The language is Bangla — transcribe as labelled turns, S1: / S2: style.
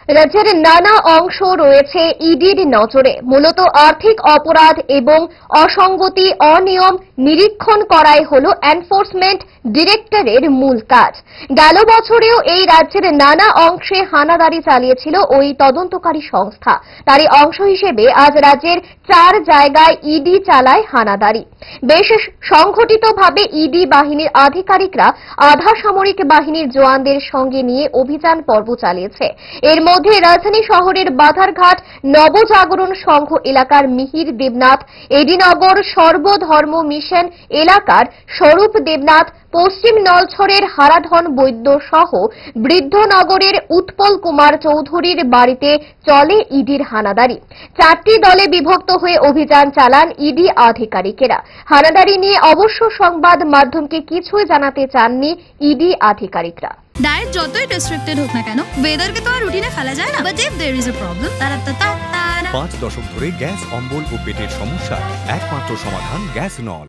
S1: রাজ্যের নানা অংশ রয়েছে ইডির নজরে। মূলত আর্থিক অপরাধ এবং অসঙ্গতি অনিয়ম নিরীক্ষণ করাই হল এনফোর্সমেন্ট ডিরেক্টরের মূল কাজ। গেল বছরেও এই রাজ্যের নানা অংশে হানাদারি চালিয়েছিল ওই তদন্তকারী সংস্থা। তারই অংশ হিসেবে আজ রাজ্যের 4 জায়গায় ইডি চালায় হানাদারি। বেশ সংগঠিতভাবে ইডি বাহিনীর আধিকারিকরা আধা সামরিক বাহিনীর জওয়ানদের সঙ্গে নিয়ে অভিযান পর্ব চালিয়েছে। এর মধ্যে রাজধানী শহরের বাধারঘাট নবজাগরণ সংঘ এলাকার মিহির দেবনাথ, এডিনগর সর্বধর্ম মিশন এলাকার স্বরূপ দেবনাথ, পশ্চিম নলছড়ের হারাধন বৈদ্য সহ বৃদ্ধনগরের উৎপল কুমার চৌধুরীর বাড়িতে চলে ইডির হানাদারি। 4টি দলে বিভক্ত হয়ে অভিযান চালান ইডি আধিকারিকেরা। হানাদারি নিয়ে অবশ্য সংবাদ মাধ্যমকে কিছুই জানাতে চাননি ইডি আধিকারিকরা।
S2: ডায়েট যতই রেস্ট্রিক্টেড হোক না কেন, ওয়েদারকে তো আর রুটিনে ফেলা যায় না। But if there is a problem, 5 দশক ধরে গ্যাস, অম্বল ও পেটের সমস্যা একমাত্র সমাধান গ্যাস নল।